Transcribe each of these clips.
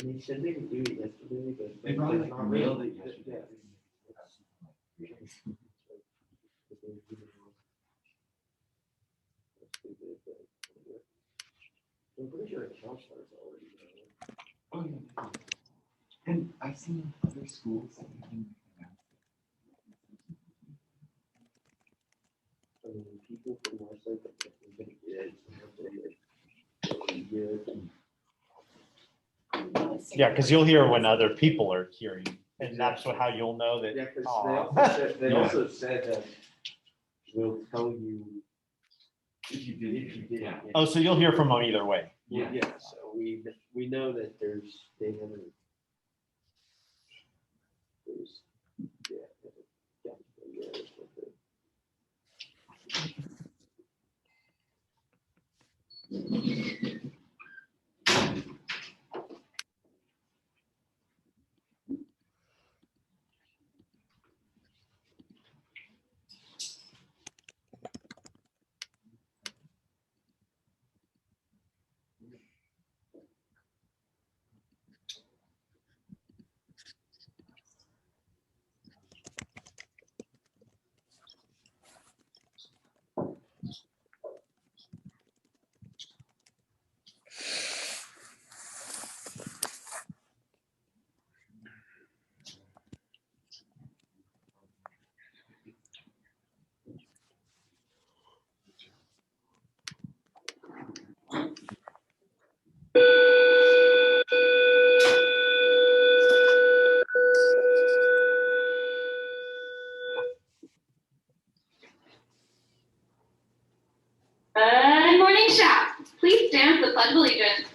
And they said they could do it yesterday, but they probably like mailed it yesterday. I'm pretty sure account starts already. Oh yeah. And I've seen other schools that even I mean, people from our side that we're gonna get. Yeah, because you'll hear when other people are hearing, and that's how you'll know that. Yeah, because Aw. they also said that we'll tell you if you did. Yeah. Oh, so you'll hear from them either way. Yeah, so we know that there's Good morning, Shaft. Please stand for the Pledge of Allegiance.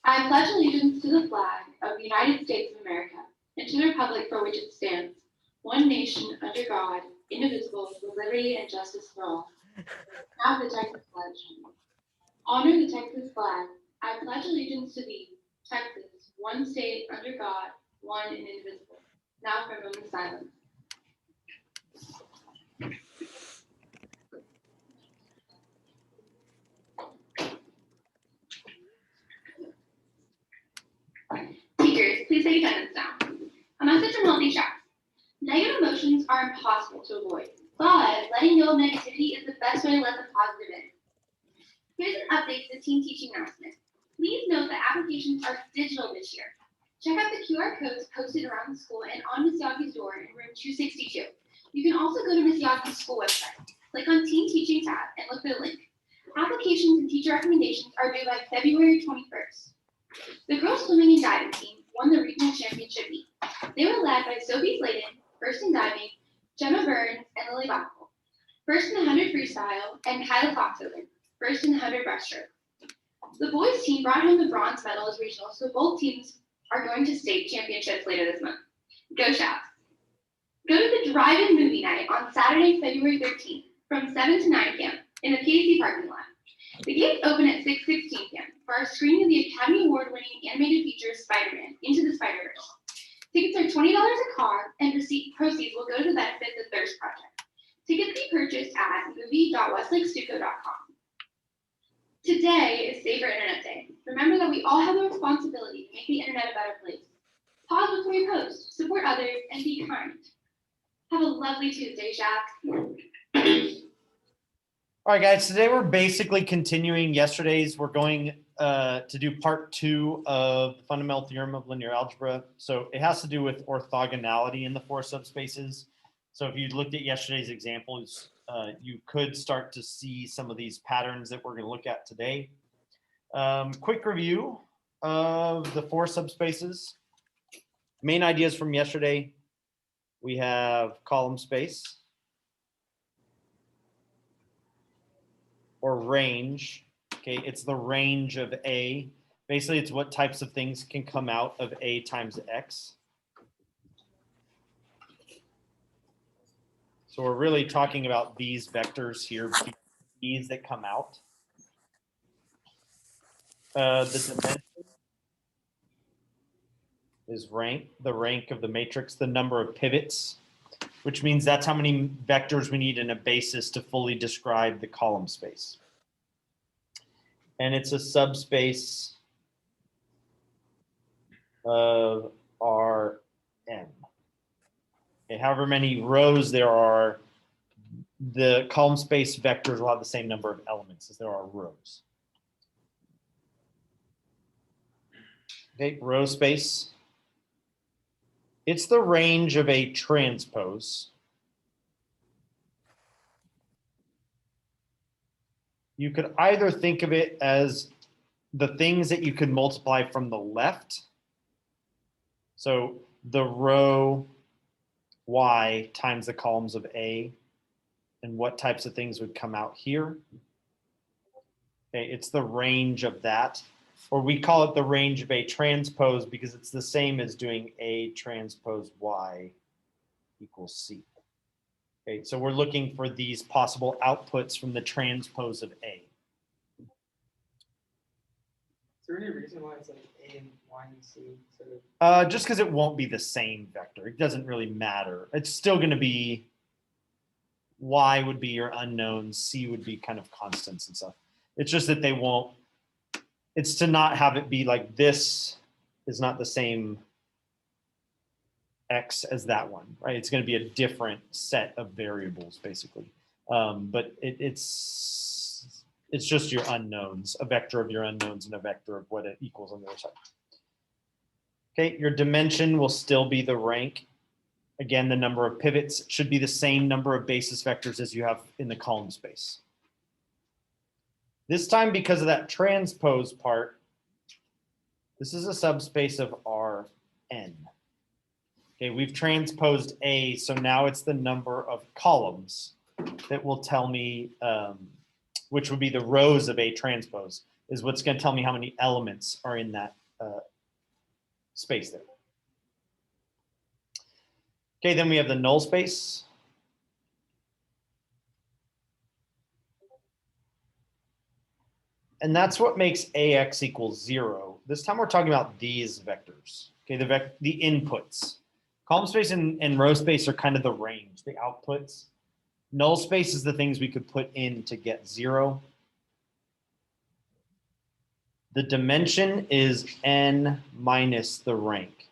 I pledge allegiance to the flag of the United States of America and to the republic for which it stands, one nation under God, indivisible, with liberty and justice for all. Now the Texas Pledge. Honor the Texas flag. I pledge allegiance to thee, Texas, one state under God, one and indivisible. Now for a moment of silence. Teachers, please take attendance now. A message from Healthy Shaft. Negative emotions are impossible to avoid, but letting go of negativity is the best way to let the positive in. Here's an update to the teen teaching announcement. Please note that applications are digital this year. Check out the QR codes posted around the school and on Ms. Yagi's door in room 262. You can also go to Ms. Yagi's school website, click on Teen Teaching tab, and look for the link. Applications and teacher recommendations are due by February 21st. The girls swimming and diving team won the regional championship meet. They were led by Sophie Sladen, first in diving, Gemma Burns, and Lily Backel, first in the 100 freestyle, and Kyla Foxoven, first in the 100 breaststroke. The boys team brought home the bronze medal as regionals, so both teams are going to state championships later this month. Go Shafts! Go to the drive-in movie night on Saturday, February 13th from 7 to 9 p.m. in the PAC parking lot. The gates open at 6:16 p.m. for our screening of the Academy Award-winning animated feature Spider-Man Into the Spider-Verse. Tickets are $20 a car, and proceeds will go to benefit the Thirst Project. Tickets be purchased at movie.westlakestuco.com. Today is Safer Internet Day. Remember that we all have a responsibility to make the internet a better place. Pause before you post, support others, and be kind. Have a lovely Tuesday, Shaq. All right, guys, today we're basically continuing yesterday's. We're going to do part 2 of the fundamental theorem of linear algebra. So it has to do with orthogonality in the 4 subspaces. So if you looked at yesterday's examples, you could start to see some of these patterns that we're going to look at today. Quick review of the 4 subspaces. Main ideas from yesterday. We have column space or range. Okay, it's the range of A. Basically, it's what types of things can come out of A times X. So we're really talking about these vectors here, these that come out. The dimension is the rank of the matrix, the number of pivots, which means that's how many vectors we need in a basis to fully describe the column space. And it's a subspace of Rn. Okay, however many rows there are, the column space vectors will have the same number of elements as there are rows. Okay, row space. It's the range of a transpose. You could either think of it as the things that you could multiply from the left. So the row Y times the columns of A, and what types of things would come out here. Okay, it's the range of that, or we call it the range of A transpose because it's the same as doing A transpose Y equals C. Okay, so we're looking for these possible outputs from the transpose of A. Is there any reason why it's like A and Y and C instead of? Just because it won't be the same vector. It doesn't really matter. It's still going to be, Y would be your unknowns, C would be kind of constants and stuff. It's just that they won't, it's to not have it be like this is not the same X as that one, right? It's going to be a different set of variables basically. But it's just your unknowns, a vector of your unknowns and a vector of what it equals on the other side. Okay, your dimension will still be the rank. Again, the number of pivots should be the same number of basis vectors as you have in the column space. This time, because of that transpose part, this is a subspace of Rn. Okay, we've transposed A, so now it's the number of columns that will tell me, which would be the rows of A transpose, is what's going to tell me how many elements are in that space there. Okay, then we have the null space. And that's what makes AX equals 0. This time we're talking about these vectors, okay, the inputs. Column space and row space are kind of the range, the outputs. Null space is the things we could put in to get 0. The dimension is n minus the rank.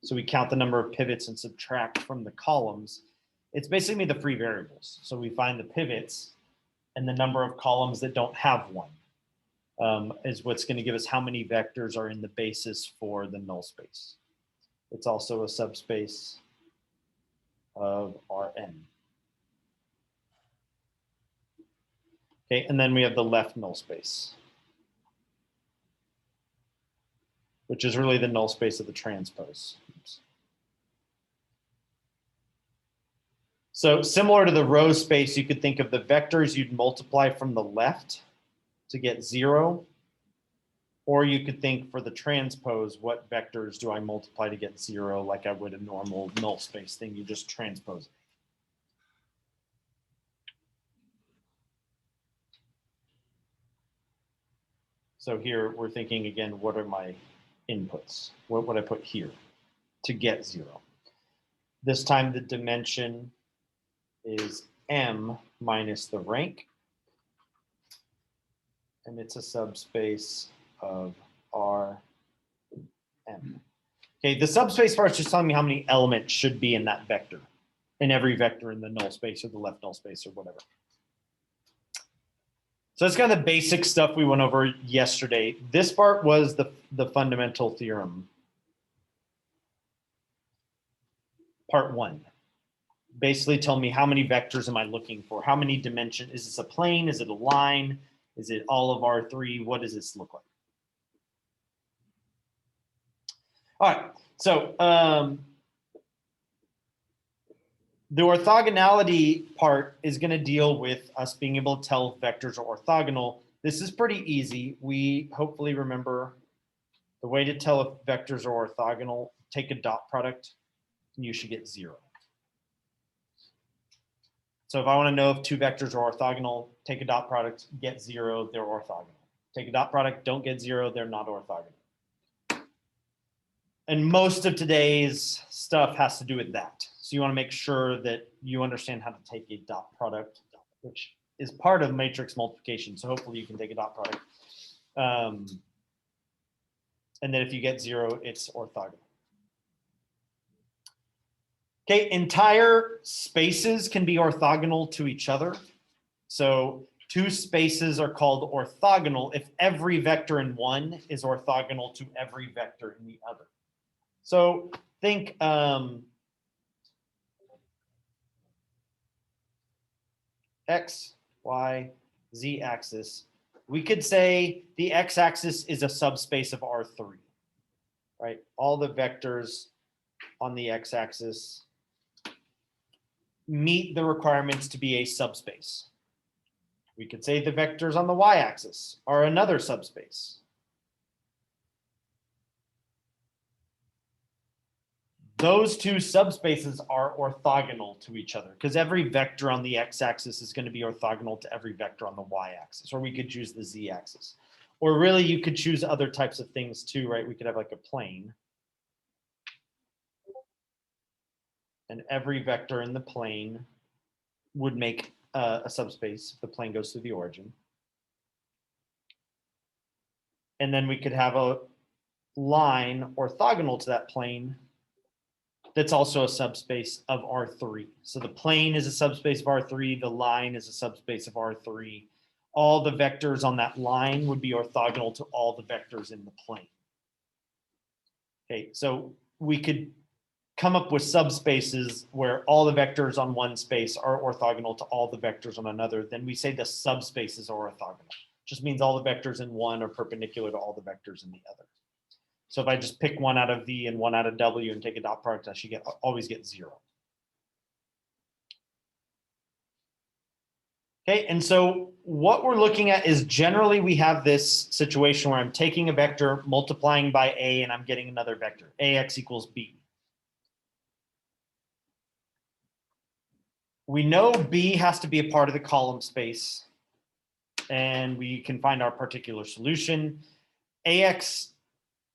So we count the number of pivots and subtract from the columns. It's basically the free variables. So we find the pivots and the number of columns that don't have one is what's going to give us how many vectors are in the basis for the null space. It's also a subspace of Rn. Okay, and then we have the left null space, which is really the null space of the transpose. Oops. So similar to the row space, you could think of the vectors you'd multiply from the left to get 0. Or you could think for the transpose, what vectors do I multiply to get 0 like I would a normal null space thing, you just transpose it. So here we're thinking again, what are my inputs? What would I put here to get 0? This time the dimension is m minus the rank. And it's a subspace of Rm. Okay, the subspace part is just telling me how many elements should be in that vector, in every vector in the null space or the left null space or whatever. So that's kind of the basic stuff we went over yesterday. This part was the fundamental theorem. Part 1. Basically tell me how many vectors am I looking for? How many dimensions? Is this a plane? Is it a line? Is it all of R3? What does this look like? All right, so the orthogonality part is going to deal with us being able to tell if vectors are orthogonal. This is pretty easy. We hopefully remember the way to tell if vectors are orthogonal. Take a dot product, and you should get 0. So if I want to know if 2 vectors are orthogonal, take a dot product, get 0, they're orthogonal. Take a dot product, don't get 0, they're not orthogonal. And most of today's stuff has to do with that. So you want to make sure that you understand how to take a dot product, which is part of matrix multiplication. So hopefully you can take a dot product. And then if you get 0, it's orthogonal. Okay, entire spaces can be orthogonal to each other. So 2 spaces are called orthogonal if every vector in one is orthogonal to every vector in the other. So think x, y, z axis. We could say the x-axis is a subspace of R3, right? All the vectors on the x-axis meet the requirements to be a subspace. We could say the vectors on the y-axis are another subspace. Those 2 subspaces are orthogonal to each other because every vector on the x-axis is going to be orthogonal to every vector on the y-axis, or we could choose the z-axis. Or really, you could choose other types of things too, right? We could have like a plane. And every vector in the plane would make a subspace if the plane goes through the origin. And then we could have a line orthogonal to that plane that's also a subspace of R3. So the plane is a subspace of R3, the line is a subspace of R3. All the vectors on that line would be orthogonal to all the vectors in the plane. Okay, so we could come up with subspaces where all the vectors on one space are orthogonal to all the vectors on another. Then we say the subspaces are orthogonal. Just means all the vectors in one are perpendicular to all the vectors in the other. So if I just pick one out of V and one out of W and take a dot product, I should always get 0. Okay, and so what we're looking at is generally we have this situation where I'm taking a vector, multiplying by A, and I'm getting another vector, AX equals B. We know B has to be a part of the column space, and we can find our particular solution. AX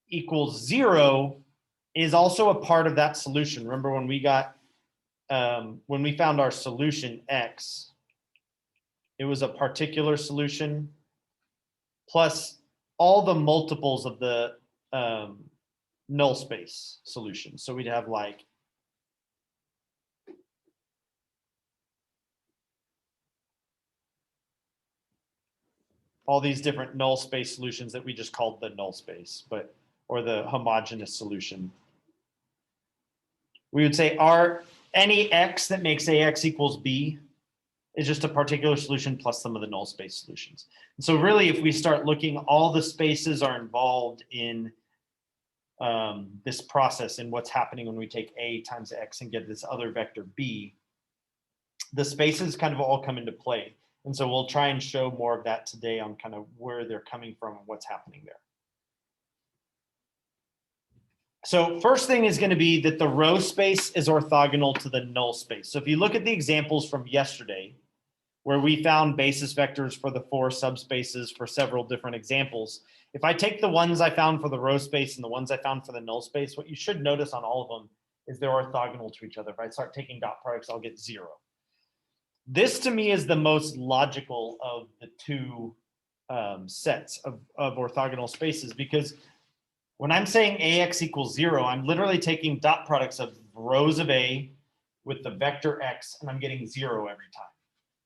equals 0 is also a part of that solution. Remember when we got, when we found our solution X, it was a particular solution plus all the multiples of the null space solution. So we'd have like all these different null space solutions that we just called the null space, but or the homogeneous solution. We would say any x that makes AX equals B is just a particular solution plus some of the null space solutions. And so really, if we start looking, all the spaces are involved in this process and what's happening when we take A times X and get this other vector B. The spaces kind of all come into play. And so we'll try and show more of that today on kind of where they're coming from and what's happening there. So first thing is going to be that the row space is orthogonal to the null space. So if you look at the examples from yesterday, where we found basis vectors for the 4 subspaces for several different examples, if I take the ones I found for the row space and the ones I found for the null space, what you should notice on all of them is they're orthogonal to each other. If I start taking dot products, I'll get 0. This to me is the most logical of the 2 sets of orthogonal spaces, because when I'm saying AX equals 0, I'm literally taking dot products of rows of A with the vector X, and I'm getting 0 every time.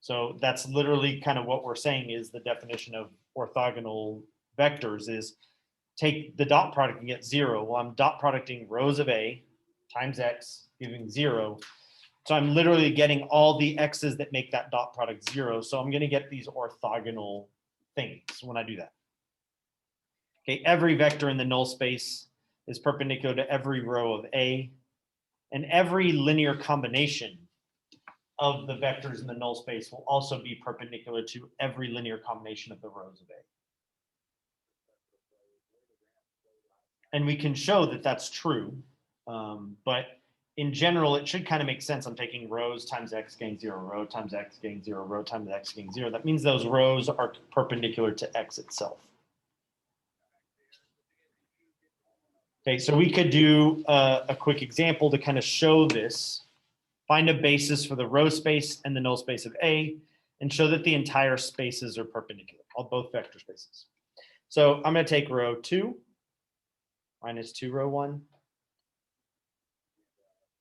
So that's literally kind of what we're saying is the definition of orthogonal vectors is take the dot product and get 0. Well, I'm dot producting rows of A times X, giving 0. So I'm literally getting all the X's that make that dot product 0. So I'm going to get these orthogonal things when I do that. Okay, every vector in the null space is perpendicular to every row of A, and every linear combination of the vectors in the null space will also be perpendicular to every linear combination of the rows of A. And we can show that that's true, but in general, it should kind of make sense. I'm taking rows times X getting 0, row times X getting 0, row times X getting 0. That means those rows are perpendicular to X itself. Okay, so we could do a quick example to kind of show this. Find a basis for the row space and the null space of A, and show that the entire spaces are perpendicular, both vector spaces. So I'm going to take row 2, minus 2 row 1.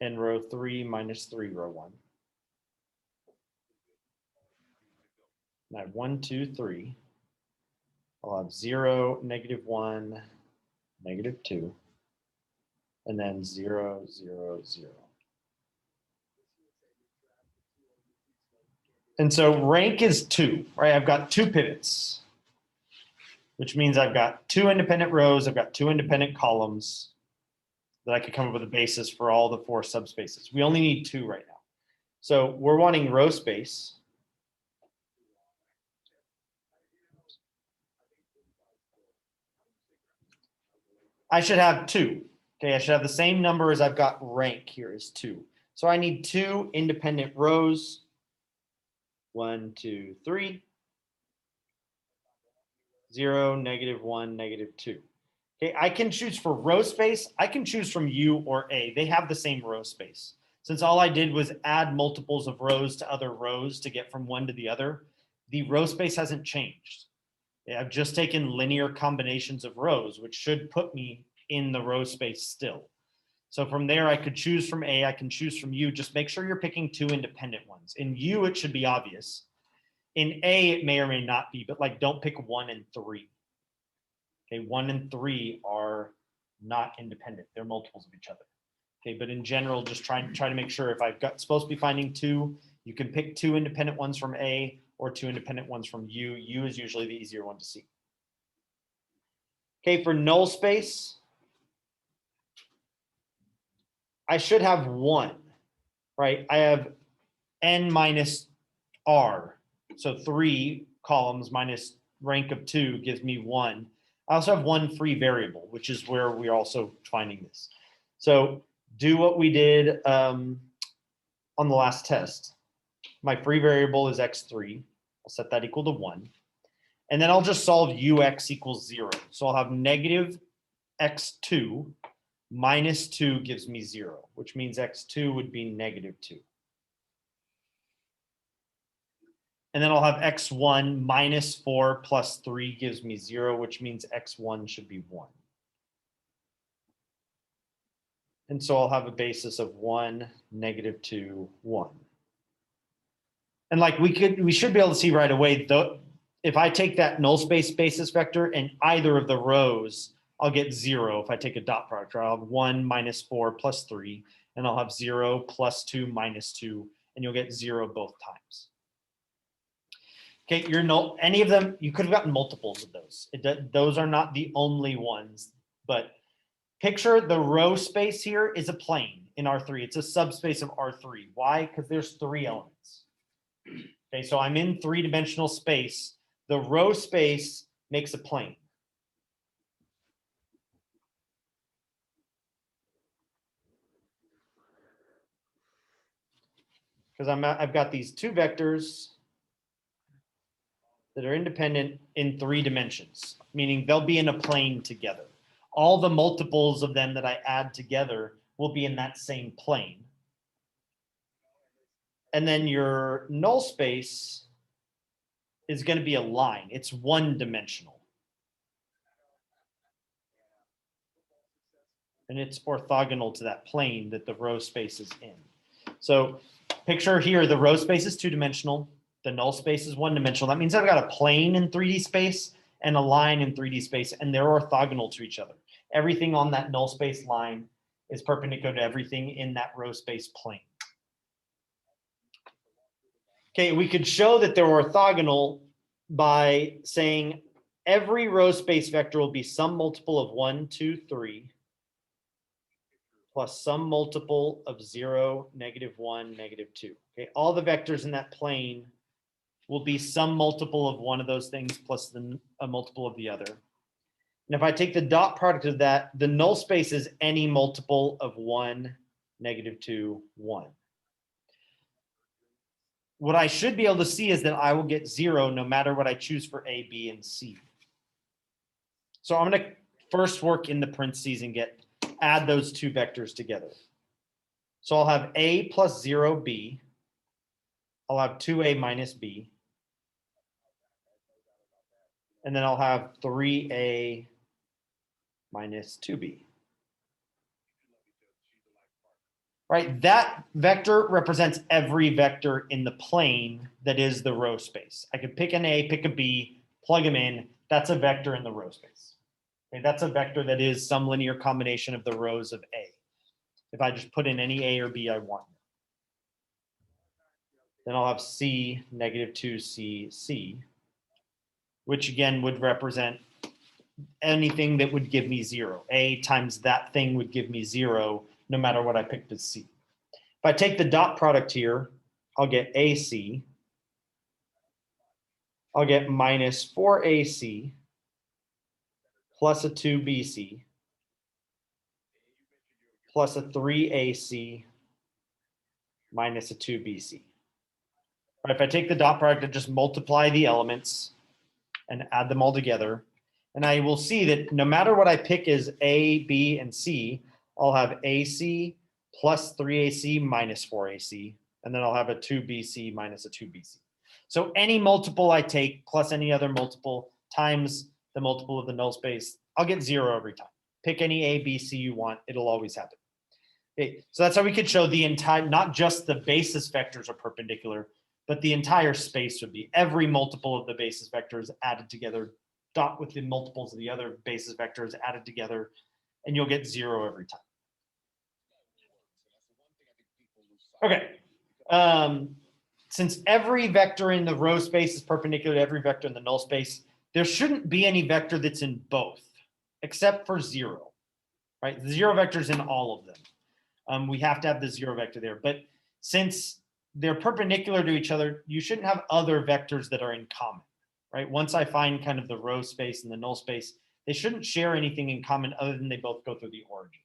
And row 3 minus 3 row 1. And I have 1, 2, 3. I'll have 0, -1, -2, and then 0, 0, 0. And so rank is 2, right? I've got 2 pivots, which means I've got 2 independent rows, I've got 2 independent columns that I could come up with a basis for all the 4 subspaces. We only need 2 right now. So we're wanting row space. I should have 2. Okay, I should have the same number as I've got rank here is 2. So I need 2 independent rows. 1, 2, 3. 0, -1, -2. Okay, I can choose for row space. I can choose from U or A. They have the same row space. Since all I did was add multiples of rows to other rows to get from one to the other, the row space hasn't changed. I've just taken linear combinations of rows, which should put me in the row space still. So from there, I could choose from A, I can choose from U. Just make sure you're picking 2 independent ones. In U, it should be obvious. In A, it may or may not be, but like don't pick 1 and 3. Okay, 1 and 3 are not independent. They're multiples of each other. Okay, but in general, just try to make sure if I've got supposed to be finding 2, you can pick 2 independent ones from A or 2 independent ones from U. U is usually the easier one to see. Okay, for null space, I should have 1, right? I have n minus r. So 3 columns minus rank of 2 gives me 1. I also have 1 free variable, which is where we're also finding this. So do what we did on the last test. My free variable is x3. I'll set that equal to 1. And then I'll just solve ux equals 0. So I'll have negative x2 minus 2 gives me 0, which means x2 would be -2. And then I'll have x1 minus 4 plus 3 gives me 0, which means x1 should be 1. And so I'll have a basis of 1, -2, 1. And like we should be able to see right away, though, if I take that null space basis vector in either of the rows, I'll get 0 if I take a dot product. Or I'll have 1 minus 4 plus 3, and I'll have 0 plus 2 minus 2, and you'll get 0 both times. Okay, your null, any of them, you could have gotten multiples of those. Those are not the only ones, but picture the row space here is a plane in R3. It's a subspace of R3. Why? Because there's 3 elements. Okay, so I'm in 3-dimensional space. The row space makes a plane. Because I've got these 2 vectors that are independent in 3 dimensions, meaning they'll be in a plane together. All the multiples of them that I add together will be in that same plane. And then your null space is going to be a line. It's 1-dimensional. And it's orthogonal to that plane that the row space is in. So picture here, the row space is 2-dimensional. The null space is 1-dimensional. That means I've got a plane in 3D space and a line in 3D space, and they're orthogonal to each other. Everything on that null space line is perpendicular to everything in that row space plane. Okay, we could show that they're orthogonal by saying every row space vector will be some multiple of 1, 2, 3, plus some multiple of 0, -1, -2. Okay, all the vectors in that plane will be some multiple of one of those things plus a multiple of the other. And if I take the dot product of that, the null space is any multiple of 1, -2, 1. What I should be able to see is that I will get 0 no matter what I choose for A, B, and C. So I'm going to first work in the parentheses and add those 2 vectors together. So I'll have A plus 0B. I'll have 2A minus B. And then I'll have 3A minus 2B. right? That vector represents every vector in the plane that is the row space. I could pick an A, pick a B, plug them in. That's a vector in the row space. Okay, that's a vector that is some linear combination of the rows of A. If I just put in any A or B I want. Then I'll have C, -2C, C, which again would represent anything that would give me 0. A times that thing would give me 0, no matter what I picked as C. If I take the dot product here, I'll get AC. I'll get minus 4AC plus a 2BC plus a 3AC minus a 2BC. Right, if I take the dot product and just multiply the elements and add them all together, and I will see that no matter what I pick as A, B, and C, I'll have AC plus 3AC minus 4AC, and then I'll have a 2BC minus a 2BC. So any multiple I take plus any other multiple times the multiple of the null space, I'll get 0 every time. Pick any A, B, C you want, it'll always happen. Okay, so that's how we could show the entire, not just the basis vectors are perpendicular, but the entire space would be every multiple of the basis vectors added together, dot with the multiples of the other basis vectors added together, and you'll get 0 every time. Okay. Since every vector in the row space is perpendicular to every vector in the null space, there shouldn't be any vector that's in both, except for 0, right? The 0 vector's in all of them. We have to have the 0 vector there. But since they're perpendicular to each other, you shouldn't have other vectors that are in common, right? Once I find kind of the row space and the null space, they shouldn't share anything in common other than they both go through the origin.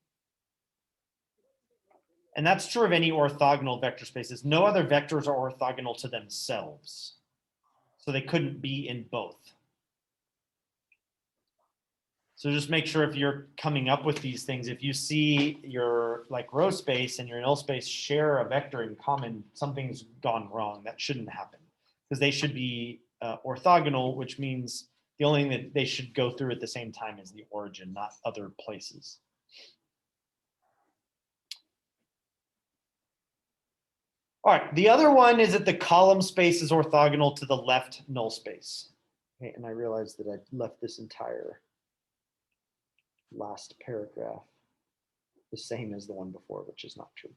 And that's true of any orthogonal vector spaces. No other vectors are orthogonal to themselves. So they couldn't be in both. So just make sure if you're coming up with these things, if you see your like row space and your null space share a vector in common, something's gone wrong. That shouldn't happen because they should be orthogonal, which means the only thing that they should go through at the same time is the origin, not other places. All right, the other one is that the column space is orthogonal to the left null space. Okay, and I realized that I left this entire last paragraph the same as the one before, which is not true.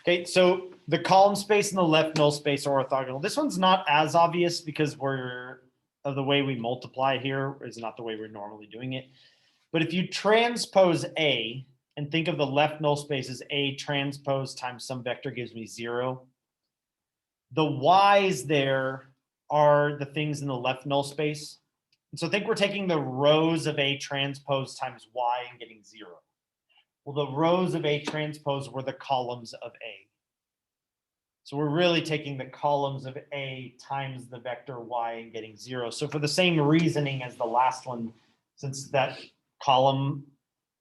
Okay, so the column space and the left null space are orthogonal. This one's not as obvious because we're of the way we multiply here is not the way we're normally doing it. But if you transpose A and think of the left null space as A transpose times some vector gives me 0, the y's there are the things in the left null space. And so think we're taking the rows of A transpose times y and getting 0. Well, the rows of A transpose were the columns of A. So we're really taking the columns of A times the vector y and getting 0. So for the same reasoning as the last one, since that column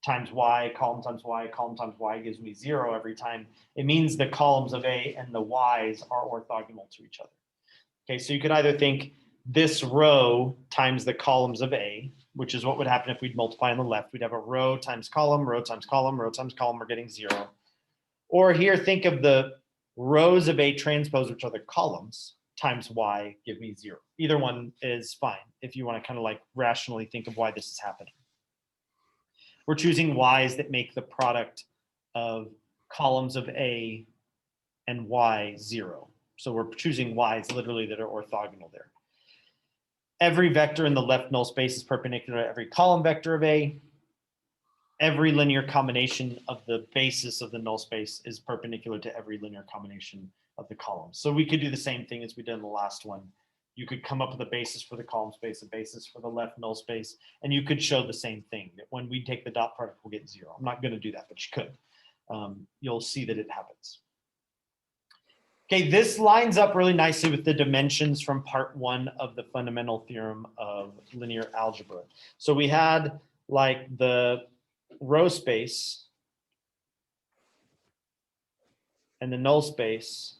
times y, column times y, column times y gives me 0 every time, it means the columns of A and the y's are orthogonal to each other. Okay, so you could either think this row times the columns of A, which is what would happen if we'd multiply on the left. We'd have a row times column, row times column, row times column, we're getting 0. Or here, think of the rows of A transpose, which are the columns, times y give me 0. Either one is fine if you want to kind of like rationally think of why this is happening. We're choosing y's that make the product of columns of A and y 0. So we're choosing y's literally that are orthogonal there. Every vector in the left null space is perpendicular to every column vector of A. Every linear combination of the basis of the null space is perpendicular to every linear combination of the columns. So we could do the same thing as we did in the last one. You could come up with a basis for the column space, a basis for the left null space, and you could show the same thing, that when we take the dot product, we'll get 0. I'm not going to do that, but you could. You'll see that it happens. Okay, this lines up really nicely with the dimensions from part 1 of the fundamental theorem of linear algebra. So we had like the row space and the null space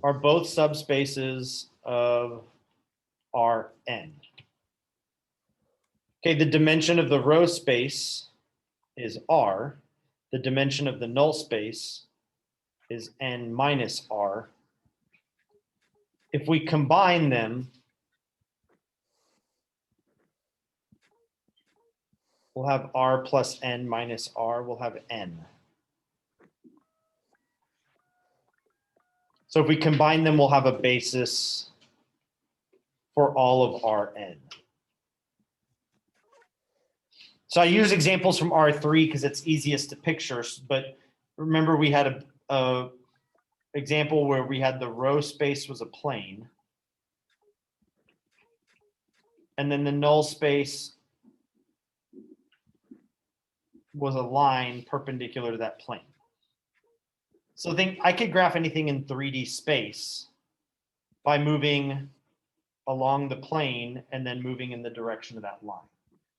are both subspaces of Rn. Okay, the dimension of the row space is R. The dimension of the null space is n minus R. If we combine them, we'll have R plus n minus R, we'll have n. So if we combine them, we'll have a basis for all of Rn. So I use examples from R3 because it's easiest to picture, but remember we had a example where we had the row space was a plane, and then the null space was a line perpendicular to that plane. So think I could graph anything in 3D space by moving along the plane and then moving in the direction of that line,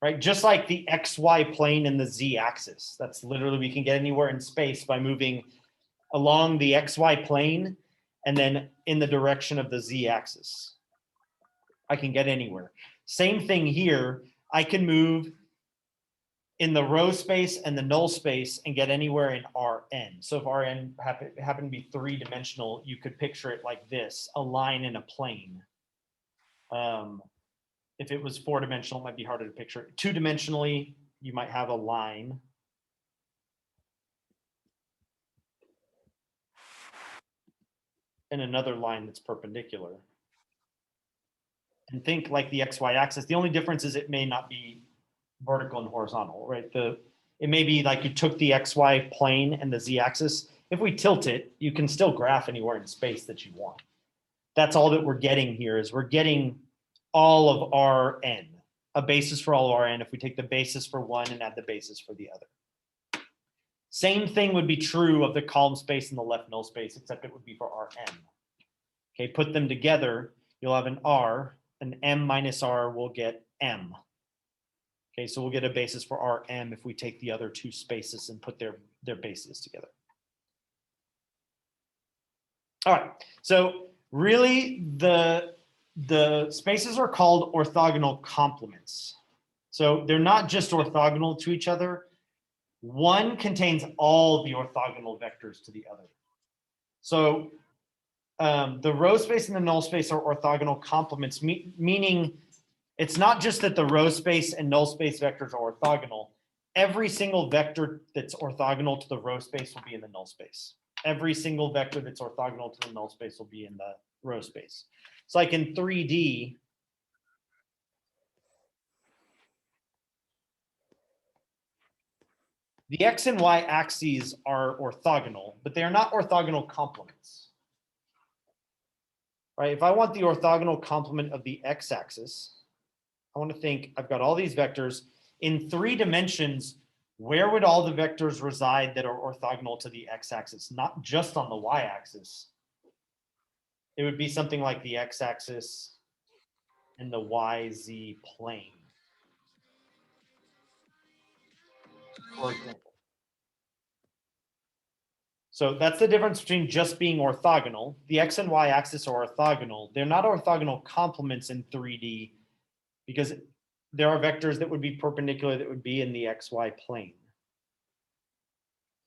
right? Just like the XY plane and the Z axis. That's literally, we can get anywhere in space by moving along the XY plane and then in the direction of the Z axis. I can get anywhere. Same thing here. I can move in the row space and the null space and get anywhere in Rn. So if Rn happened to be three-dimensional, you could picture it like this, a line in a plane. If it was four-dimensional, it might be harder to picture. Two-dimensionally, you might have a line. And another line that's perpendicular. And think like the XY axis. The only difference is it may not be vertical and horizontal, right? It may be like you took the XY plane and the Z axis. If we tilt it, you can still graph anywhere in space that you want. That's all that we're getting here is we're getting all of Rn, a basis for all of Rn if we take the basis for one and add the basis for the other. Same thing would be true of the column space and the left null space, except it would be for Rn. Okay, put them together, you'll have an R, an M minus R will get M. Okay, so we'll get a basis for Rm if we take the other two spaces and put their bases together. All right, so really the spaces are called orthogonal complements. So they're not just orthogonal to each other. One contains all the orthogonal vectors to the other. So the row space and the null space are orthogonal complements, meaning it's not just that the row space and null space vectors are orthogonal. Every single vector that's orthogonal to the row space will be in the null space. Every single vector that's orthogonal to the null space will be in the row space. It's like in 3D, the X and Y axes are orthogonal, but they are not orthogonal complements. Right? If I want the orthogonal complement of the X axis, I want to think I've got all these vectors in 3 dimensions. Where would all the vectors reside that are orthogonal to the X axis? Not just on the Y axis. It would be something like the X axis and the YZ plane, for example. So that's the difference between just being orthogonal. The X and Y axis are orthogonal. They're not orthogonal complements in 3D because there are vectors that would be perpendicular that would be in the XY plane.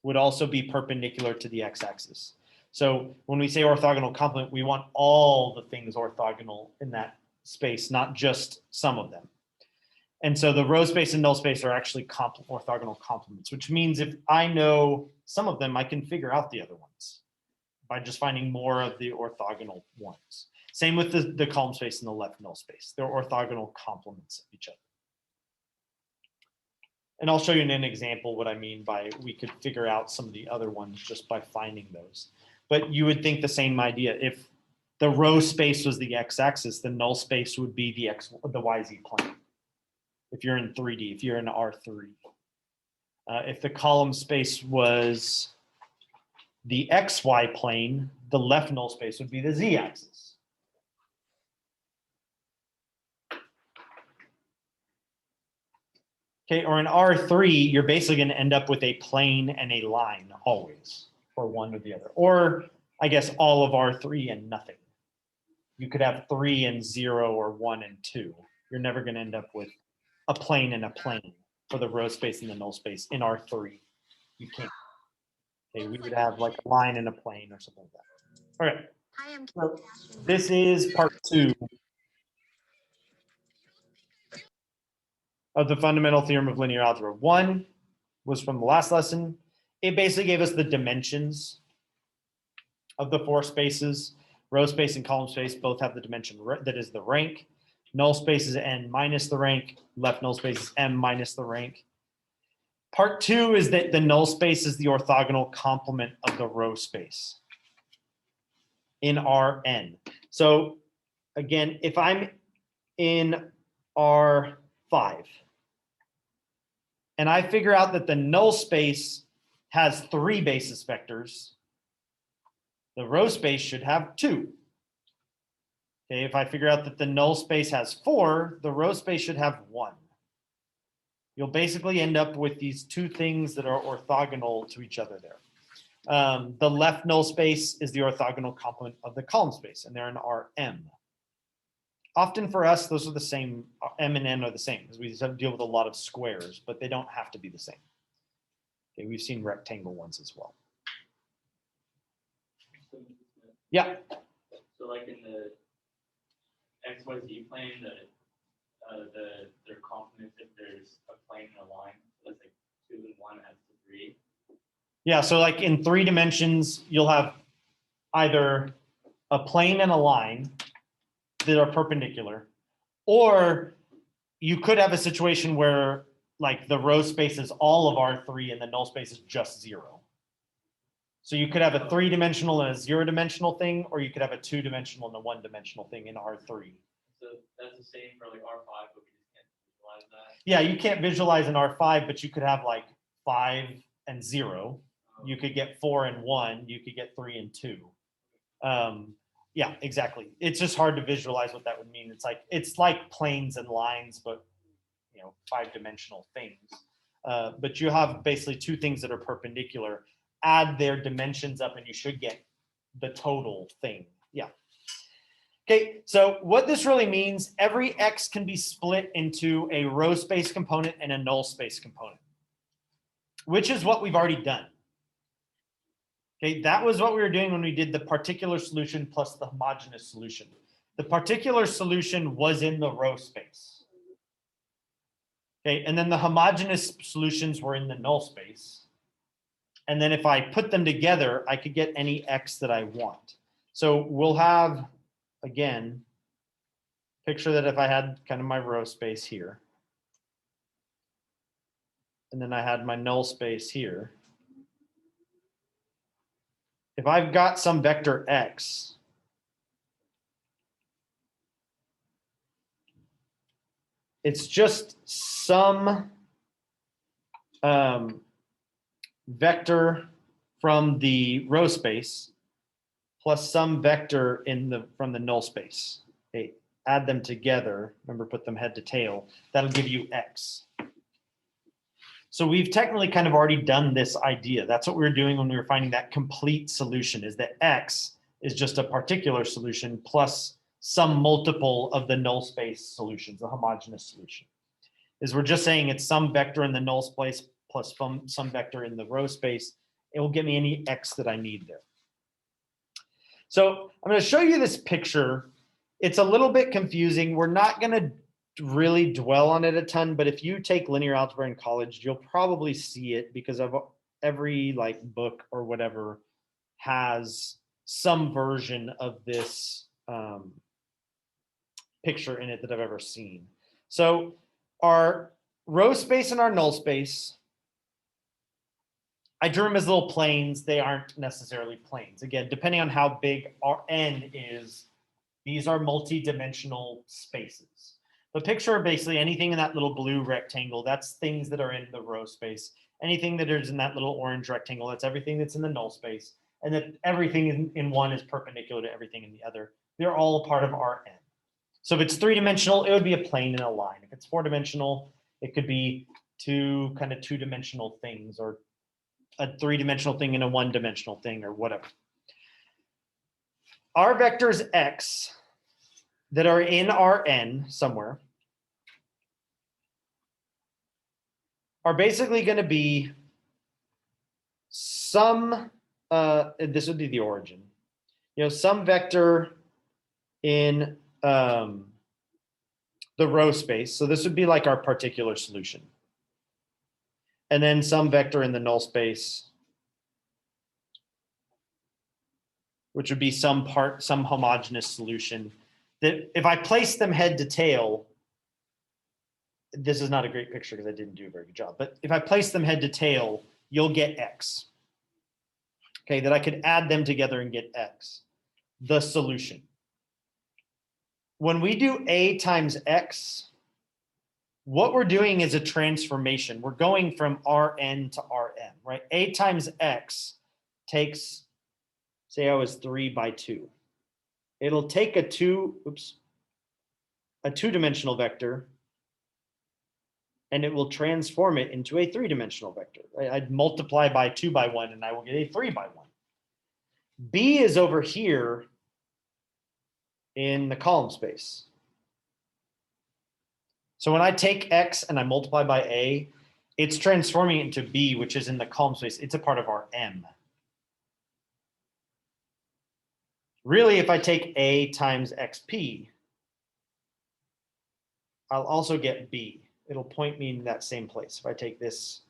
Would also be perpendicular to the X axis. So when we say orthogonal complement, we want all the things orthogonal in that space, not just some of them. And so the row space and null space are actually orthogonal complements, which means if I know some of them, I can figure out the other ones by just finding more of the orthogonal ones. Same with the column space and the left null space. They're orthogonal complements of each other. And I'll show you in an example what I mean by we could figure out some of the other ones just by finding those. But you would think the same idea. If the row space was the x-axis, the null space would be the YZ plane. If you're in 3D, if you're in R3. If the column space was the XY plane, the left null space would be the Z-axis. Okay, or in R3, you're basically going to end up with a plane and a line always, for one or the other. Or I guess all of R3 and nothing. you could have 3 and 0 or 1 and 2. You're never going to end up with a plane and a plane for the row space and the null space in R3. You can't. Okay, we would have like a line and a plane or something like that. Okay, so this is part 2 of the fundamental theorem of linear algebra. 1 was from the last lesson. It basically gave us the dimensions of the 4 spaces. Row space and column space both have the dimension that is the rank. Null space is n minus the rank. Left null space is m minus the rank. Part 2 is that the null space is the orthogonal complement of the row space in Rn. So again, if I'm in R5 and I figure out that the null space has 3 basis vectors, the row space should have 2. Okay, if I figure out that the null space has 4, the row space should have 1. You'll basically end up with these 2 things that are orthogonal to each other there. The left null space is the orthogonal complement of the column space, and they're in Rm. Often for us, those are the same. M and n are the same because we just have to deal with a lot of squares, but they don't have to be the same. Okay, we've seen rectangle ones as well. Yeah. So like in the XYZ plane, their complements if there's a plane and a line. So that's like 2 and 1 adds to 3. Yeah, so like in 3 dimensions, you'll have either a plane and a line that are perpendicular, or you could have a situation where like the row space is all of R3 and the null space is just 0. So you could have a 3-dimensional and a 0-dimensional thing, or you could have a 2-dimensional and a 1-dimensional thing in R3. So that's the same for like R5, but we just can't visualize that. Yeah, you can't visualize an R5, but you could have like 5 and 0. You could get 4 and 1. You could get 3 and 2. Yeah, exactly. It's just hard to visualize what that would mean. It's like planes and lines, but 5-dimensional things. But you have basically 2 things that are perpendicular. Add their dimensions up, and you should get the total thing. Yeah. Okay, so what this really means, every x can be split into a row space component and a null space component, which is what we've already done. Okay, that was what we were doing when we did the particular solution plus the homogeneous solution. The particular solution was in the row space. Okay, and then the homogeneous solutions were in the null space. And then if I put them together, I could get any x that I want. So we'll have, again, picture that if I had kind of my row space here, and then I had my null space here. If I've got some vector x, it's just some vector from the row space plus some vector from the null space. Okay, add them together. Remember, put them head to tail. That'll give you x. So we've technically kind of already done this idea. That's what we were doing when we were finding that complete solution, is that x is just a particular solution plus some multiple of the null space solutions, the homogeneous solution. Is we're just saying it's some vector in the null space plus some vector in the row space. It will give me any x that I need there. So I'm going to show you this picture. It's a little bit confusing. We're not going to really dwell on it a ton, but if you take linear algebra in college, you'll probably see it because of every book or whatever has some version of this picture in it that I've ever seen. So our row space and our null space, I drew them as little planes. They aren't necessarily planes. Again, depending on how big our n is, these are multi-dimensional spaces. The picture, basically anything in that little blue rectangle, that's things that are in the row space. Anything that is in that little orange rectangle, that's everything that's in the null space. And that everything in one is perpendicular to everything in the other. They're all a part of Rn. So if it's 3-dimensional, it would be a plane and a line. If it's 4-dimensional, it could be 2 kind of 2-dimensional things, or a 3-dimensional thing and a 1-dimensional thing, or whatever. Our vectors x that are in Rn somewhere are basically going to be some, this would be the origin, some vector in the row space. So this would be like our particular solution. And then some vector in the null space, which would be some homogeneous solution that if I place them head to tail, this is not a great picture because I didn't do a very good job, but if I place them head to tail, you'll get X. Okay, that I could add them together and get X, the solution. When we do A times X, what we're doing is a transformation. We're going from Rn to Rm, right? A times X takes, say I was 3 by 2. It'll take a two-dimensional vector and it will transform it into a 3-dimensional vector. Right? I'd multiply by 2 by 1 and I will get a 3 by 1. B is over here in the column space. So when I take X and I multiply by A, it's transforming it into B, which is in the column space. It's a part of our M. Really, if I take A times XP, I'll also get B. It'll point me in that same place. If I take this,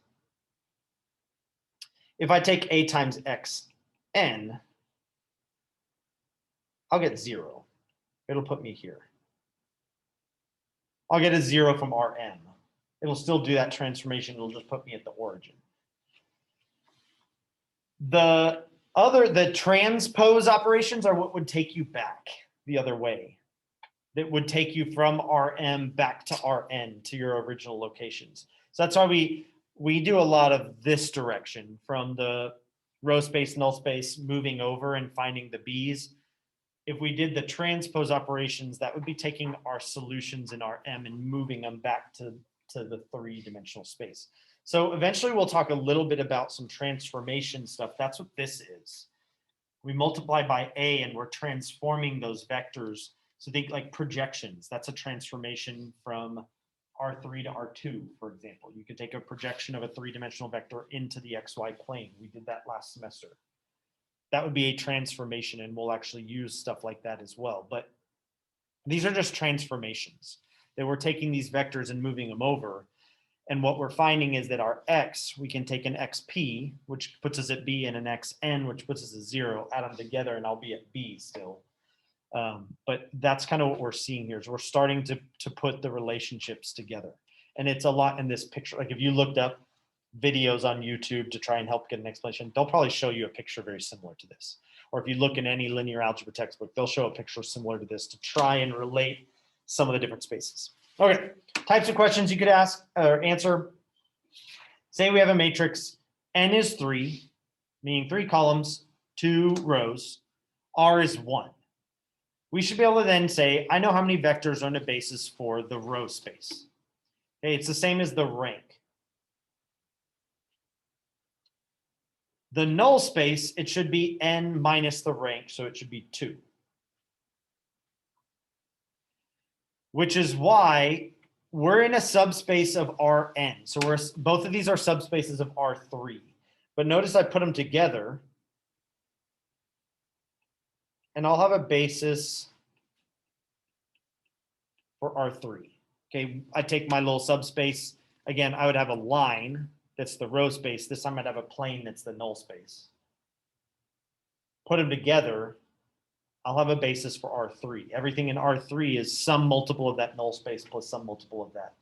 if I take A times XN, I'll get 0. It'll put me here. I'll get a 0 from Rm. It'll still do that transformation. It'll just put me at the origin. The transpose operations are what would take you back the other way. That would take you from Rm back to Rn to your original locations. So that's why we do a lot of this direction from the row space, null space, moving over and finding the B's. If we did the transpose operations, that would be taking our solutions in Rm and moving them back to the 3-dimensional space. So eventually we'll talk a little bit about some transformation stuff. That's what this is. We multiply by A and we're transforming those vectors. So think like projections. That's a transformation from R3 to R2, for example. You could take a projection of a 3-dimensional vector into the XY plane. We did that last semester. That would be a transformation, and we'll actually use stuff like that as well. But these are just transformations that we're taking these vectors and moving them over. And what we're finding is that our X, we can take an XP, which puts us at B, and an XN, which puts us at 0, add them together, and I'll be at B still. But that's kind of what we're seeing here is we're starting to put the relationships together. And it's a lot in this picture. Like if you looked up videos on YouTube to try and help get an explanation, they'll probably show you a picture very similar to this. Or if you look in any linear algebra textbook, they'll show a picture similar to this to try and relate some of the different spaces. Okay, types of questions you could ask or answer. Say we have a matrix, n is 3, meaning 3 columns, 2 rows, r is 1. We should be able to then say, I know how many vectors are on a basis for the row space. Okay, it's the same as the rank. The null space, it should be n minus the rank, so it should be 2. Which is why we're in a subspace of Rn. So both of these are subspaces of R3. But notice I put them together, and I'll have a basis for R3. Okay, I take my little subspace. Again, I would have a line that's the row space. This time I'd have a plane that's the null space. Put them together, I'll have a basis for R3. Everything in R3 is some multiple of that null space plus some multiple of that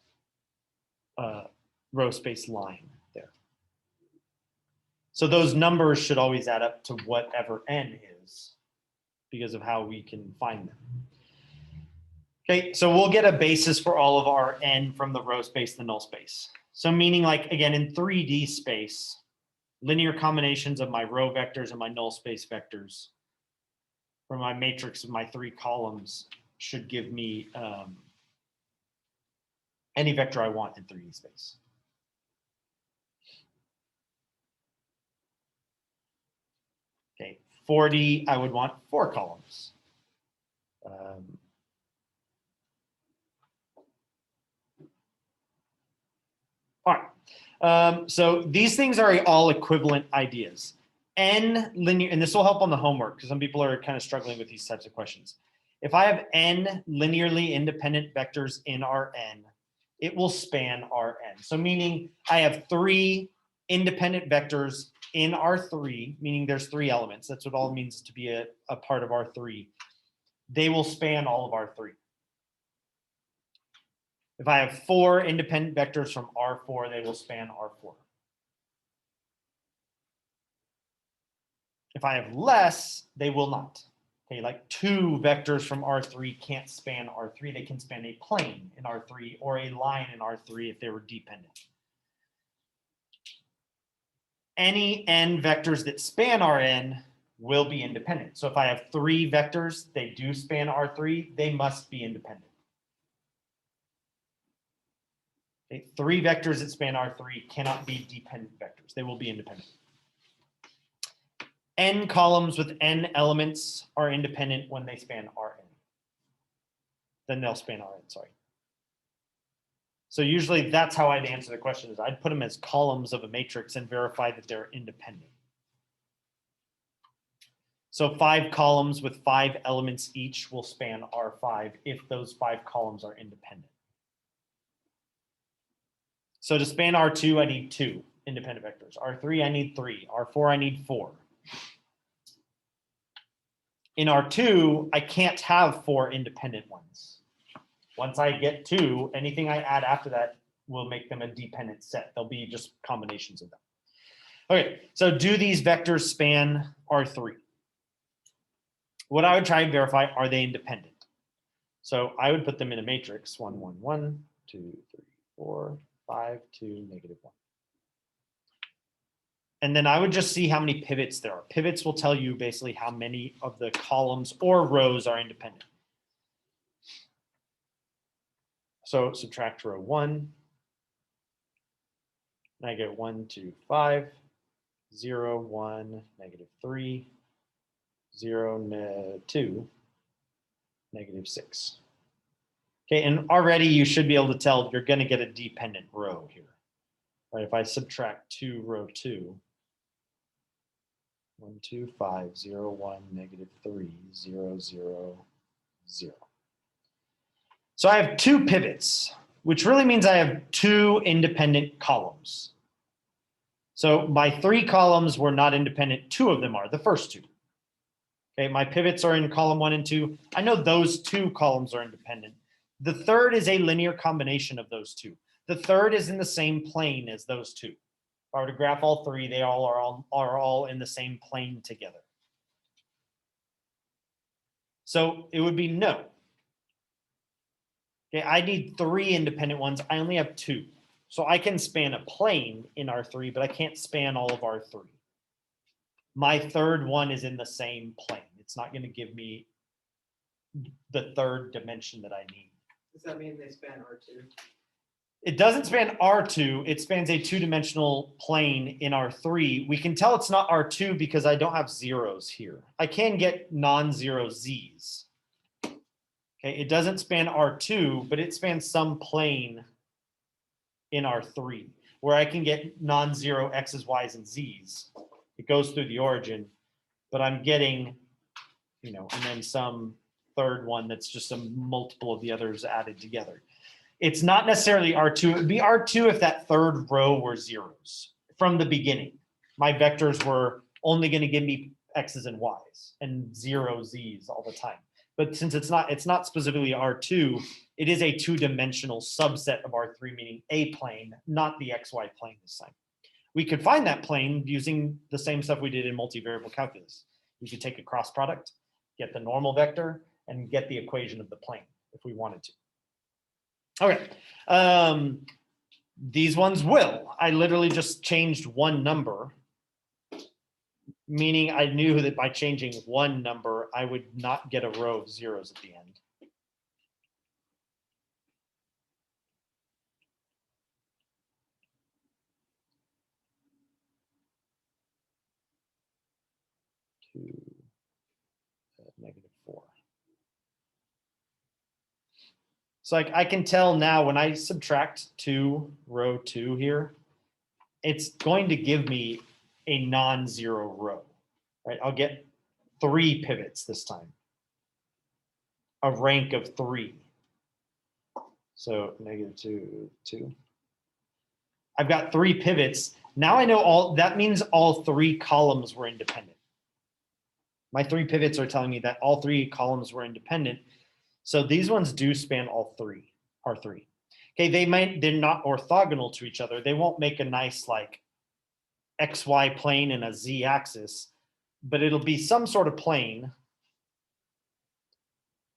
row space line there. So those numbers should always add up to whatever n is because of how we can find them. Okay, so we'll get a basis for all of our n from the row space, the null space. So meaning like, again, in 3D space, linear combinations of my row vectors and my null space vectors from my matrix of my 3 columns should give me any vector I want in 3D space. Okay, 4D, I would want 4 columns. So these things are all equivalent ideas. N linear, and this will help on the homework because some people are kind of struggling with these types of questions. If I have n linearly independent vectors in Rn, it will span Rn. So meaning I have 3 independent vectors in R3, meaning there's 3 elements. That's what all it means to be a part of R3. They will span all of R3. If I have 4 independent vectors from R4, they will span R4. If I have less, they will not. Okay, like 2 vectors from R3 can't span R3. They can span a plane in R3 or a line in R3 if they were dependent. Any n vectors that span Rn will be independent. So if I have 3 vectors, they do span R3, they must be independent. Okay, 3 vectors that span R3 cannot be dependent vectors. They will be independent. N columns with n elements are independent when they span Rn. Then they'll span Rn, sorry. So usually that's how I'd answer the question is I'd put them as columns of a matrix and verify that they're independent. So 5 columns with 5 elements each will span R5 if those 5 columns are independent. So to span R2, I need 2 independent vectors. R3, I need 3. R4, I need 4. In R2, I can't have 4 independent ones. Once I get 2, anything I add after that will make them a dependent set. They'll be just combinations of them. Okay, so do these vectors span R3? What I would try and verify, are they independent? So I would put them in a matrix, 1, 1, 1, 2, 3, 4, 5, 2, negative 1. And then I would just see how many pivots there are. Pivots will tell you basically how many of the columns or rows are independent. So subtract row 1. And I get 1, 2, 5, 0, 1, negative 3, 0, 2, negative 6. Okay, and already you should be able to tell you're going to get a dependent row here. Right, if I subtract 2, row 2, 1, 2, 5, 0, 1, negative 3, 0, 0, 0. So I have 2 pivots, which really means I have 2 independent columns. So my 3 columns were not independent. 2 of them are, the first 2. Okay, my pivots are in column 1 and 2. I know those 2 columns are independent. The third is a linear combination of those 2. The third is in the same plane as those 2. If I were to graph all 3, they all are all in the same plane together. So it would be no. Okay, I need 3 independent ones. I only have 2. So I can span a plane in R3, but I can't span all of R3. My third one is in the same plane. It's not going to give me the third dimension that I need. Does that mean they span R2? It doesn't span R2. It spans a 2-dimensional plane in R3. We can tell it's not R2 because I don't have zeros here. I can get non-zero z's. Okay, it doesn't span R2, but it spans some plane in R3 where I can get non-zero x's, y's, and z's. It goes through the origin, but I'm getting, and then some third one that's just a multiple of the others added together. It's not necessarily R2. It would be R2 if that third row were zeros from the beginning. My vectors were only going to give me x's and y's and 0 z's all the time. But since it's not specifically R2, it is a 2-dimensional subset of R3, meaning a plane, not the XY plane this time. We could find that plane using the same stuff we did in multivariable calculus. We could take a cross product, get the normal vector, and get the equation of the plane if we wanted to. Okay, these ones will. I literally just changed one number, meaning I knew that by changing one number, I would not get a row of zeros at the end. Negative 4. So I can tell now when I subtract 2, row 2 here, it's going to give me a non-zero row, right? I'll get 3 pivots this time, a rank of 3. So -2, 2. I've got 3 pivots. Now I know that means all 3 columns were independent. My 3 pivots are telling me that all 3 columns were independent. So these ones do span all 3, R3. Okay, they're not orthogonal to each other. They won't make a nice like XY plane and a Z axis, but it'll be some sort of plane.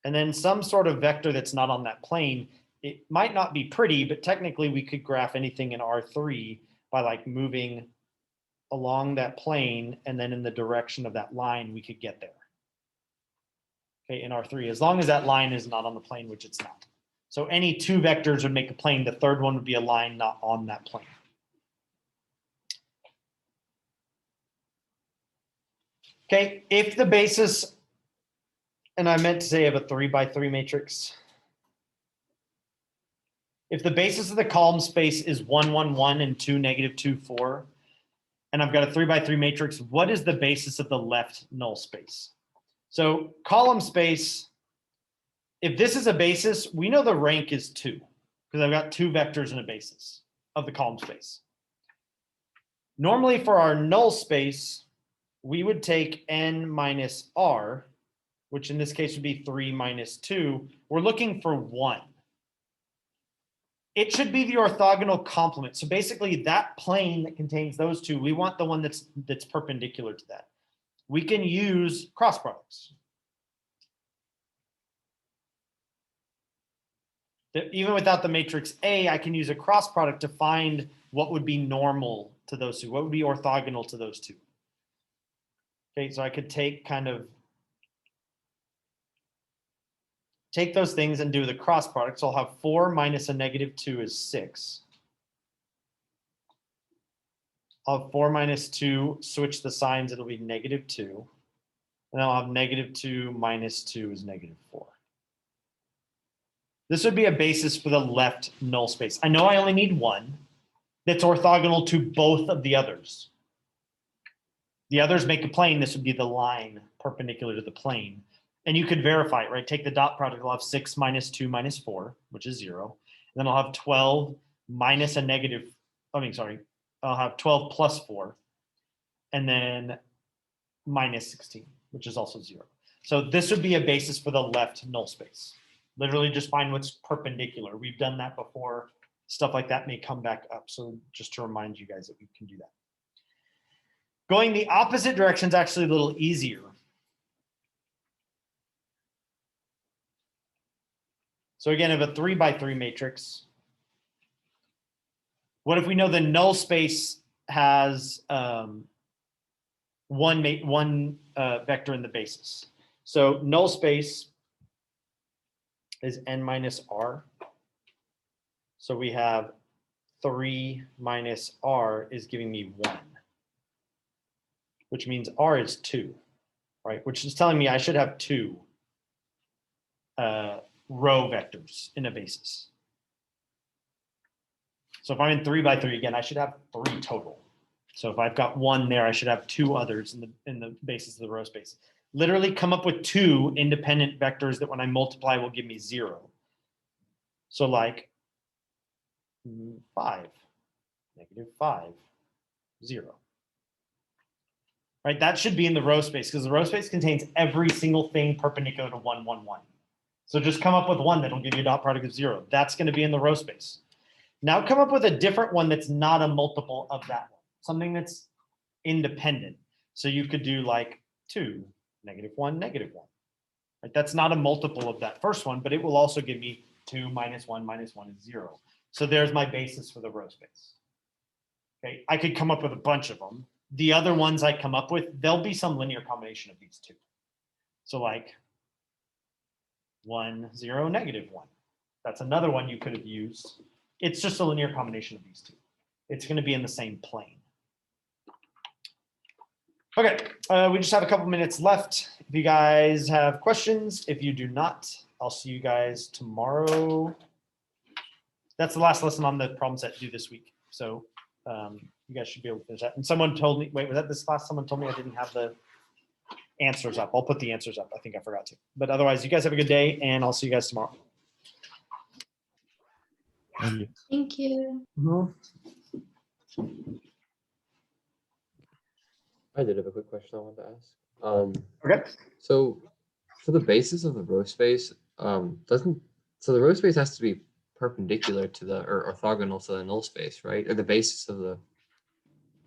And then some sort of vector that's not on that plane. It might not be pretty, but technically we could graph anything in R3 by like moving along that plane and then in the direction of that line, we could get there. Okay, in R3, as long as that line is not on the plane, which it's not. So any 2 vectors would make a plane. The third one would be a line not on that plane. Okay, if the basis, and I meant to say I have a 3 by 3 matrix. If the basis of the column space is 1, 1, 1 and 2, -2, 4, and I've got a 3 by 3 matrix, what is the basis of the left null space? So column space, if this is a basis, we know the rank is 2 because I've got 2 vectors in a basis of the column space. Normally for our null space, we would take n minus r, which in this case would be 3 minus 2. We're looking for 1. It should be the orthogonal complement. So basically that plane that contains those 2, we want the one that's perpendicular to that. We can use cross products. Even without the matrix A, I can use a cross product to find what would be normal to those 2, what would be orthogonal to those 2. Okay, so I could take those things and do the cross product. So I'll have 4 minus a -2 is 6. I'll have 4 minus 2, switch the signs, it'll be -2. And I'll have -2 minus 2 is -4. This would be a basis for the left null space. I know I only need 1 that's orthogonal to both of the others. The others make a plane. This would be the line perpendicular to the plane. And you could verify it, right? Take the dot product. I'll have 6 minus 2 minus 4, which is 0. And then I'll have 12 minus a negative, I'll have 12 plus 4. And then minus 16, which is also 0. So this would be a basis for the left null space. Literally just find what's perpendicular. We've done that before. Stuff like that may come back up. So just to remind you guys that we can do that. Going the opposite direction is actually a little easier. So again, I have a 3 by 3 matrix. What if we know the null space has one vector in the basis? So null space is n minus r. So we have 3 minus r is giving me 1, which means r is 2, right? Which is telling me I should have 2 row vectors in a basis. So if I'm in 3 by 3 again, I should have 3 total. So if I've got 1 there, I should have 2 others in the basis of the row space. Literally come up with 2 independent vectors that when I multiply will give me 0. So like 5, -5, 0. Right, that should be in the row space because the row space contains every single thing perpendicular to 1, 1, 1. So just come up with 1 that'll give you a dot product of 0. That's going to be in the row space. Now come up with a different one that's not a multiple of that one, something that's independent. So you could do like 2, -1, -1. Right? That's not a multiple of that first one, but it will also give me 2 minus 1 is 0. So there's my basis for the row space. Okay, I could come up with a bunch of them. The other ones I come up with, there'll be some linear combination of these 2. So like 1, 0, -1. That's another one you could have used. It's just a linear combination of these 2. It's going to be in the same plane. Okay, we just have a couple minutes left. If you guys have questions, if you do not, I'll see you guys tomorrow. That's the last lesson on the problem set due this week. So you guys should be able to finish that. And someone told me, wait, was that this class? Someone told me I didn't have the answers up. I'll put the answers up. I think I forgot to. But otherwise, you guys have a good day, and I'll see you guys tomorrow. Thank you. Thank you. I did have a quick question I wanted to ask. Okay. So for the basis of the row space, the row space has to be perpendicular to the or orthogonal to the null space, right? Or the basis of the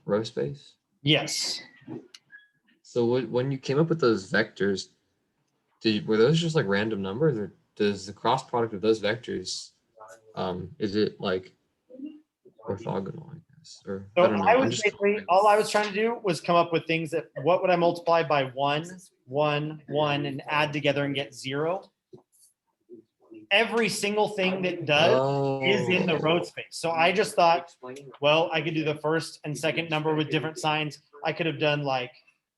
row space. Yes. So when you came up with those vectors, were those just like random numbers, or does the cross product of those vectors, is it like orthogonal, I guess? Or So I don't know. I I'm was just basically, all I was trying to do was come up with things that, what would I multiply by 1, 1, 1, and add together and get 0? Every single thing that does is in the row space. So I just thought, well, I could do the first and second number with different signs. I could have done like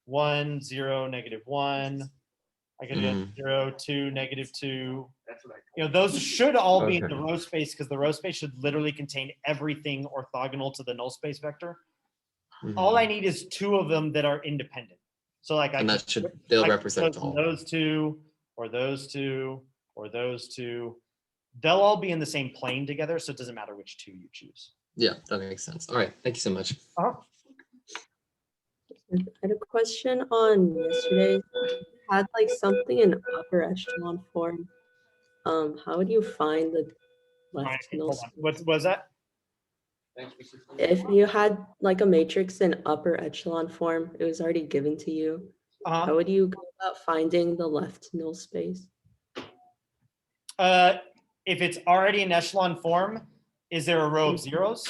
1, 0, -1. I could have done 0, 2, -2. You know, those should all be in the row space because the row space should literally contain everything orthogonal to the null space vector. All I need is 2 of them that are independent. So like they'll represent all. those 2 or those 2 or those 2. They'll all be in the same plane together, so it doesn't matter which 2 you choose. Yeah, that makes sense. All right, thank you so much. I had a question on yesterday. You had like something in upper echelon form. How would you find the left null Hold on. space? What was that? If you had like a matrix in upper echelon form, it was already given to you. How would you go about finding the left null space? If it's already in echelon form, is there a row of zeros?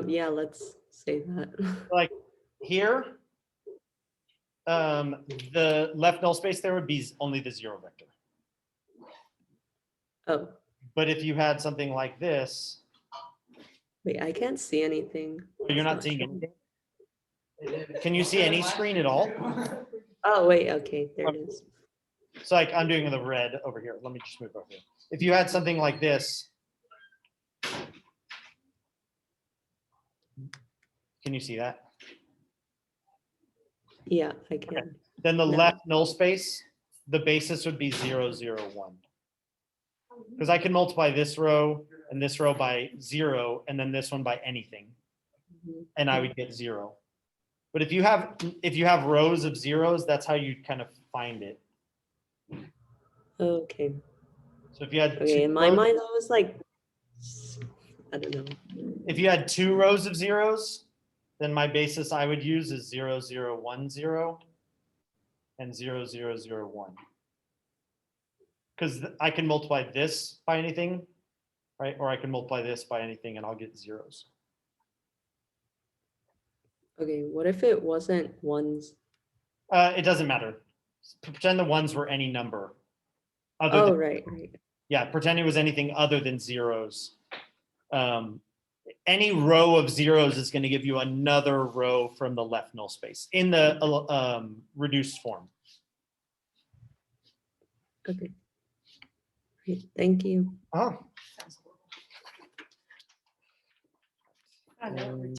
Yeah, let's say that. Like here, the left null space there would be only the 0 vector. Oh, But if you had something like this, wait, I can't see anything. you're not seeing anything. Can you see any screen at all? Oh, wait, okay, there it is. So like I'm doing the red over here. Let me just move over here. If you had something like this, can you see that? Yeah, I can. Okay. Then the No. left null space, the basis would be 0, 0, 1. Because I can multiply this row and this row by 0, and then this one by anything, and I would get 0. But if you have rows of zeros, that's how you kind of find it. Okay. So if you had Okay, in my mind, that was like, I don't know. If you had 2 rows of zeros, then my basis I would use is 0, 0, 1, 0 and 0, 0, 0, 1. Because I can multiply this by anything, right? Or I can multiply this by anything and I'll get zeros. Okay, what if it wasn't ones? It doesn't matter. Pretend the ones were any number. Oh, right. Yeah, pretend it was anything other than zeros. Any row of zeros is going to give you another row from the left null space in the reduced form. Okay. Great, thank you. Oh.